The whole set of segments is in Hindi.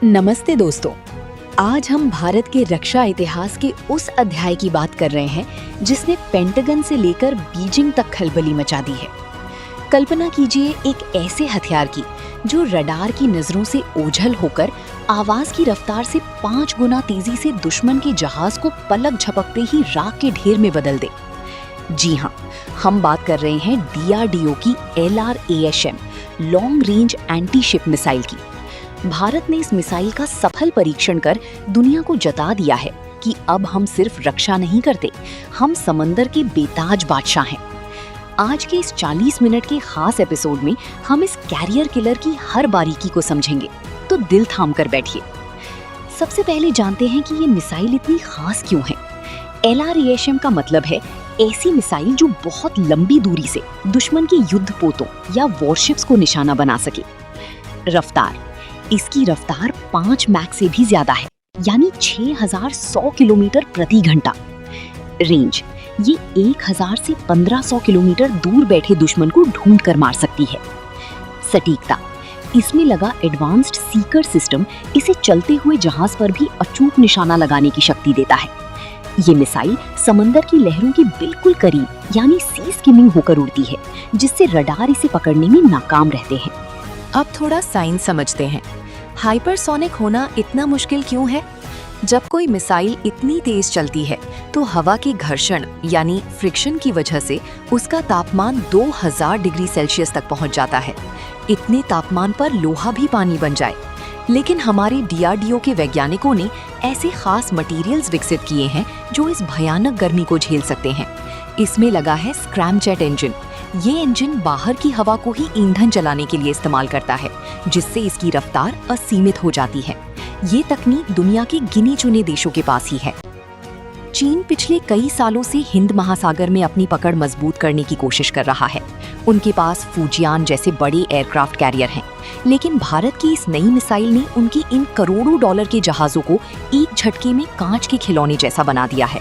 नमस्ते दोस्तों, आज हम भारत के रक्षा इतिहास के उस अध्याय की बात कर रहे हैं जिसने पेंटागन से लेकर बीजिंग तक खलबली मचा दी है। कल्पना कीजिए एक ऐसे हथियार की जो रडार की नजरों से ओझल होकर आवाज की रफ्तार से 5 गुना तेजी से दुश्मन के जहाज को पलक झपकते ही राख के ढेर में बदल दे। जी हाँ, हम बात कर रहे हैं DRDO की LRASM long range anti ship missile की। भारत ने इस मिसाइल का सफल परीक्षण कर दुनिया को जता दिया है कि अब हम सिर्फ रक्षा नहीं करते, हम समंदर के बेताज बादशाह हैं। आज के इस 40 मिनट के खास एपिसोड में हम इस कैरियर किलर की हर बारीकी को समझेंगे, तो दिल थाम कर बैठिए। सबसे पहले जानते हैं कि ये मिसाइल इतनी खास क्यों है। LRASM का मतलब है ऐसी मिसाइल जो बहुत लंबी दूरी से दुश्मन के युद्धपोतों या वॉरशिप्स को निशाना बना सके। रफ्तार, इसकी रफ्तार 5 मैक से भी ज्यादा है, यानी 6100 किलोमीटर प्रति घंटा। रेंज, ये 1000 से 1500 किलोमीटर दूर बैठे दुश्मन को ढूंढ कर मार सकती है। सटीकता, इसमें लगा एडवांस्ड सीकर सिस्टम इसे चलते हुए जहाज पर भी अचूक निशाना लगाने की शक्ति देता है। ये मिसाइल समंदर की लहरों के बिल्कुल करीब यानी सी स्किमिंग होकर उड़ती है, जिससे रडार इसे पकड़ने में नाकाम रहते हैं। अब थोड़ा साइंस समझते हैं। हाइपरसोनिक होना इतना मुश्किल क्यों है? जब कोई मिसाइल इतनी तेज चलती है तो हवा के घर्षण यानी फ्रिक्शन की वजह से उसका तापमान 2000 डिग्री सेल्सियस तक पहुंच जाता है। इतने तापमान पर लोहा भी पानी बन जाए। लेकिन हमारे DRDO के वैज्ञानिकों ने ऐसे खास मटेरियल्स विकसित किए हैं जो इस भयानक गर्मी को झेल सकते हैं। इसमें लगा है स्क्रैमजेट इंजन। ये इंजन बाहर की हवा को ही ईंधन चलाने के लिए इस्तेमाल करता है, जिससे इसकी रफ्तार असीमित हो जाती है। ये तकनीक दुनिया के गिने चुने देशों के पास ही है। चीन पिछले कई सालों से हिंद महासागर में अपनी पकड़ मजबूत करने की कोशिश कर रहा है। उनके पास फूजियान जैसे बड़े एयरक्राफ्ट कैरियर हैं, लेकिन भारत की इस नई मिसाइल ने उनकी इन करोड़ों डॉलर के जहाजों को एक झटके में कांच के खिलौने जैसा बना दिया है।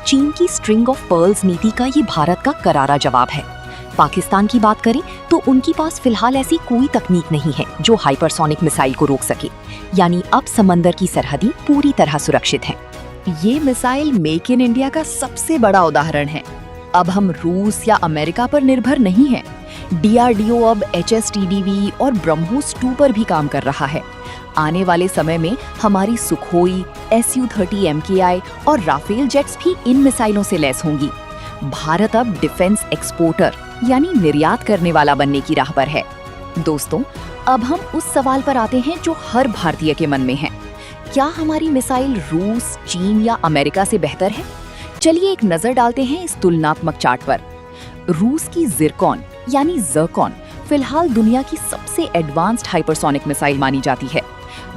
चीन की स्ट्रिंग ऑफ पर्ल्स नीति का ये भारत का करारा जवाब है। पाकिस्तान की बात करें तो उनके पास फिलहाल ऐसी कोई तकनीक नहीं है जो हाइपरसोनिक मिसाइल को रोक सके, यानी अब समंदर की सरहदें पूरी तरह सुरक्षित हैं। ये मिसाइल मेक इन इंडिया का सबसे बड़ा उदाहरण है। अब हम रूस या अमेरिका पर निर्भर नहीं हैं। DRDO अब HSTDV और ब्रह्मोस 2 पर भी काम कर रहा है। आने वाले समय में हमारी सुखोई, Su-30 MKI और राफेल जेट्स भी इन मिसाइलों से लैस होंगी। भारत अब डिफेंस एक्सपोर्टर यानी निर्यात करने वाला बनने की राह पर है। दोस्तों, अब हम उस सवाल पर आते हैं जो हर भारतीय के मन में है। क्या हमारी मिसाइल रूस, चीन या अमेरिका से बेहतर है? चलिए एक नजर डालते हैं इस तुलनात्मक चार्ट पर। रूस की जिरकॉन यानी ज़र्कॉन फिलहाल दुनिया की सबसे एडवांस्ड हाइपरसोनिक मिसाइल मानी जाती है।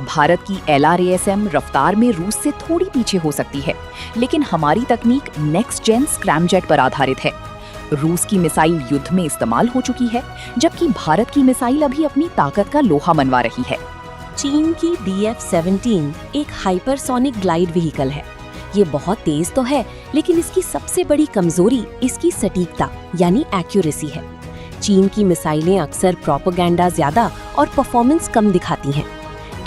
भारत की LRASM रफ्तार में रूस से थोड़ी पीछे हो सकती है, लेकिन हमारी तकनीक नेक्स्ट जेन स्क्रैमजेट पर आधारित है। रूस की मिसाइल युद्ध में इस्तेमाल हो चुकी है, जबकि भारत की मिसाइल अभी अपनी ताकत का लोहा मनवा रही है। चीन की DF-17 एक हाइपरसोनिक ग्लाइड व्हीकल है। ये बहुत तेज तो है, लेकिन इसकी सबसे बड़ी कमजोरी इसकी सटीकता यानी एक्यूरेसी है। चीन की मिसाइलें अक्सर प्रोपेगेंडा ज्यादा और परफॉर्मेंस कम दिखाती हैं।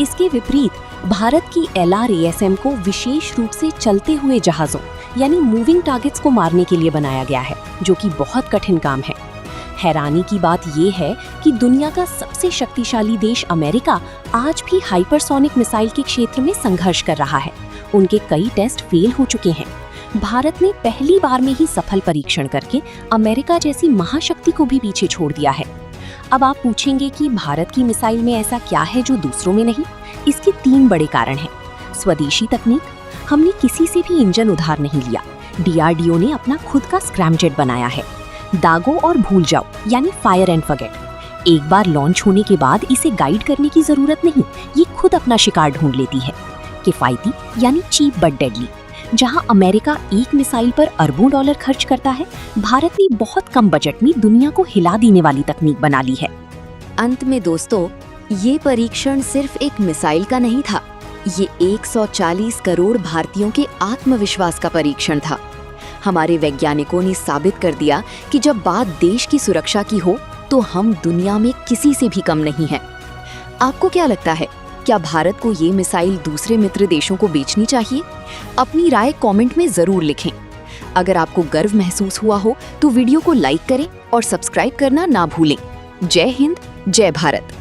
इसके विपरीत भारत की LRASM को विशेष रूप से चलते हुए जहाजों यानी मूविंग टारगेट्स को मारने के लिए बनाया गया है, जो कि बहुत कठिन काम है। हैरानी की बात यह है कि दुनिया का सबसे शक्तिशाली देश अमेरिका आज भी हाइपरसोनिक मिसाइल के क्षेत्र में संघर्ष कर रहा है। उनके कई टेस्ट फेल हो चुके हैं। भारत ने पहली बार में ही सफल परीक्षण करके अमेरिका जैसी महाशक्ति को भी पीछे छोड़ दिया है। अब आप पूछेंगे कि भारत की मिसाइल में ऐसा क्या है जो दूसरों में नहीं? इसके 3 बड़े कारण हैं। स्वदेशी तकनीक, हमने किसी से भी इंजन उधार नहीं लिया। DRDO ने अपना खुद का स्क्रैमजेट बनाया है। दागो और भूल जाओ यानी फायर एंड फॉरगेट। एक बार लॉन्च होने के बाद इसे गाइड करने की जरूरत नहीं, ये खुद अपना शिकार ढूंढ लेती है। किफायती यानी चीप बट डेडली। जहां अमेरिका एक मिसाइल पर अरबों डॉलर खर्च करता है, भारत ने बहुत कम बजट में दुनिया को हिला देने वाली तकनीक बना ली है। अंत में दोस्तों, ये परीक्षण सिर्फ एक मिसाइल का नहीं था, ये 140 करोड़ भारतीयों के आत्मविश्वास का परीक्षण था। हमारे वैज्ञानिकों ने साबित कर दिया कि जब बात देश की सुरक्षा की हो तो हम दुनिया में किसी से भी कम नहीं हैं। आपको क्या लगता है, क्या भारत को ये मिसाइल दूसरे मित्र देशों को बेचनी चाहिए? अपनी राय कमेंट में जरूर लिखें। अगर आपको गर्व महसूस हुआ हो तो वीडियो को लाइक करें और सब्सक्राइब करना ना भूलें। जय हिंद, जय भारत।